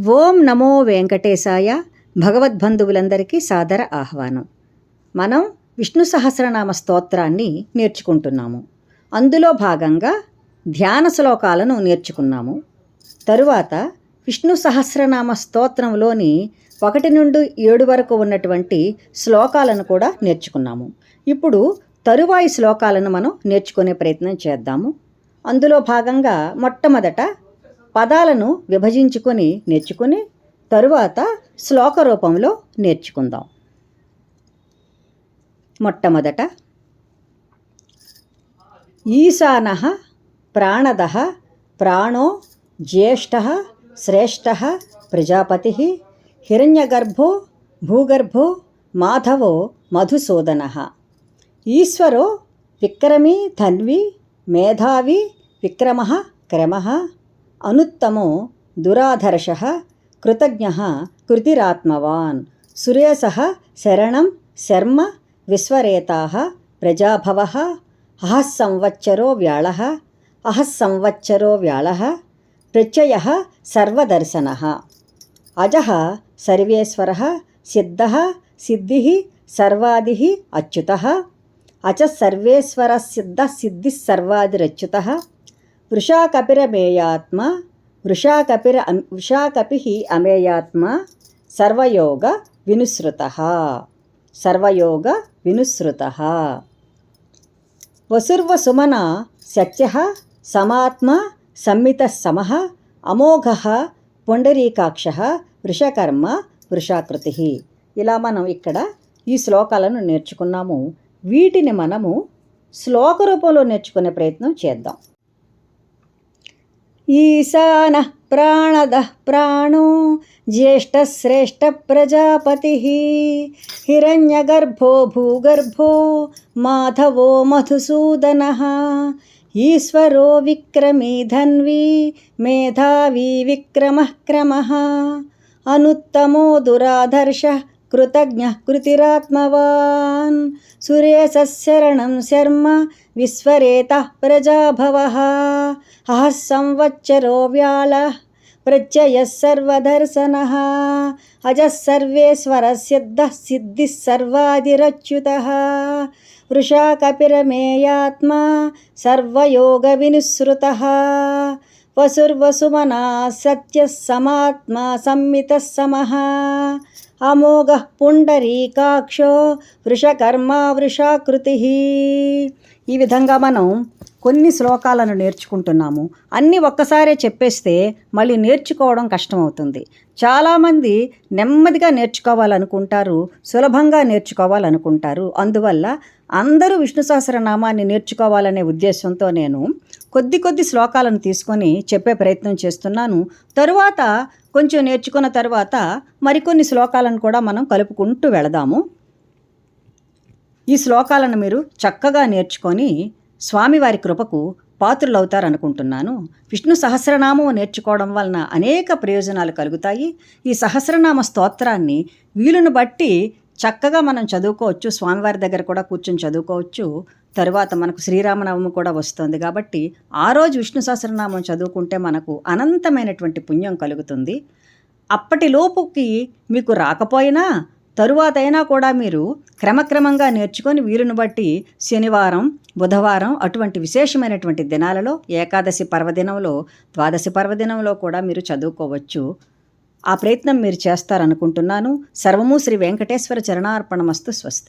ఓం నమో వెంకటేశాయ. భగవద్బంధువులందరికీ సాదర ఆహ్వానం. మనం విష్ణు సహస్రనామ స్తోత్రాన్ని నేర్చుకుంటున్నాము. అందులో భాగంగా ధ్యాన శ్లోకాలను నేర్చుకున్నాము. తరువాత విష్ణు సహస్రనామ స్తోత్రంలోని 1 నుండి 7 వరకు ఉన్నటువంటి శ్లోకాలను కూడా నేర్చుకున్నాము. ఇప్పుడు తరువాయి శ్లోకాలను మనం నేర్చుకునే ప్రయత్నం చేద్దాము. అందులో భాగంగా మొట్టమొదట పదాలను విభజించుకొని నేర్చుకుని తరువాత శ్లోక రూపంలో నేర్చుకుందాం. మొట్టమొదట ఈశానః ప్రాణదః ప్రాణో జ్యేష్ఠః శ్రేష్ఠః ప్రజాపతిః హిరణ్యగర్భో భూగర్భో మాధవో మధుసూదనః ఈశ్వరో విక్రమీ ధన్వీ మేధావి విక్రమః క్రమః అనుత్తమో దురాధర్షః కృతజ్ఞః కృతిరాత్మవాన్ సురేశః శరణం శర్మ విశ్వరేతాః ప్రజాభవః అహస్సంవత్సరో వ్యాళః ప్రత్యయః సర్వదర్శనః అజః సర్వేశ్వరః సిద్ధః సిద్ధిః సర్వాదిః అచ్యుతః అచ సర్వేశ్వరః సిద్ధః సిద్ధిః సర్వాదిరచ్యుతః వృషాకపిరమేయాత్మ వృషాకపిః అమేయాత్మ సర్వయోగ వినుసృతః వసుర్వసుమన సత్యః సమాత్మ సంమితః సమః అమోఘః పుండరీకాక్షః వృషకర్మ వృషాకృతిః. ఇలా మనం ఇక్కడ ఈ శ్లోకాలను నేర్చుకున్నాము. వీటిని మనము శ్లోక రూపంలో నేర్చుకునే ప్రయత్నం చేద్దాం. ఈశానః ప్రాణదః ప్రాణో జ్యేష్ఠః శ్రేష్ఠ ప్రజాపతిః హిరణ్యగర్భో భూగర్భో మాధవో మధుసూదనః ఈశ్వరో విక్రమీ ధన్వీ మేధావి విక్రమః క్రమః అనుత్తమో దురాధర్షః కృతజ్ఞః కృతిరాత్మవాన్ సురేశః శరణం శర్మ విశ్వరేతః ప్రజాభవః అహస్సంవత్సరో వ్యాళః ప్రత్యయః సర్వదర్శనః అజః సర్వేశ్వరః సిద్ధః సిద్ధిః సర్వాదిరచ్యుతః వృషాకపిరమేయాత్మ సర్వయోగ వినుసృతః వసుర్వసుమనా సత్యః సమాత్మ సంమితః సమః అమోఘః పుండరీకాక్షో వృషకర్మ వృషాకృతిః. ఈ విధంగా మనం కొన్ని శ్లోకాలను నేర్చుకుంటున్నాము. అన్నీ ఒక్కసారే చెప్పేస్తే మళ్ళీ నేర్చుకోవడం కష్టమవుతుంది. చాలామంది నెమ్మదిగా నేర్చుకోవాలనుకుంటారు, సులభంగా నేర్చుకోవాలనుకుంటారు. అందువల్ల అందరూ విష్ణు సహస్రనామాన్ని నేర్చుకోవాలనే ఉద్దేశంతో నేను కొద్ది శ్లోకాలను తీసుకొని చెప్పే ప్రయత్నం చేస్తున్నాను. తరువాత కొంచెం నేర్చుకున్న తర్వాత మరికొన్ని శ్లోకాలను కూడా మనం కలుపుకుంటూ వెళదాము. ఈ శ్లోకాలను మీరు చక్కగా నేర్చుకొని స్వామివారి కృపకు పాత్రులవుతారనుకుంటున్నాను. విష్ణు సహస్రనామం నేర్చుకోవడం వలన అనేక ప్రయోజనాలు కలుగుతాయి. ఈ సహస్రనామ స్తోత్రాన్ని వీలును బట్టి చక్కగా మనం చదువుకోవచ్చు. స్వామివారి దగ్గర కూడా కూర్చొని చదువుకోవచ్చు. తరువాత మనకు శ్రీరామనవమి కూడా వస్తుంది కాబట్టి ఆ రోజు విష్ణు సహస్రనామం చదువుకుంటే మనకు అనంతమైనటువంటి పుణ్యం కలుగుతుంది. అప్పటిలోపుకి మీకు రాకపోయినా తరువాత అయినా కూడా మీరు క్రమక్రమంగా నేర్చుకొని వీలును బట్టి శనివారం బుధవారం అటువంటి విశేషమైనటువంటి దినాలలో ఏకాదశి పర్వదినంలో ద్వాదశి పర్వదినంలో కూడా మీరు చదువుకోవచ్చు. ఆ ప్రయత్నం మీరు చేస్తారనుకుంటున్నాను. సర్వము శ్రీ వెంకటేశ్వర చరణార్పణమస్తు. స్వస్తి.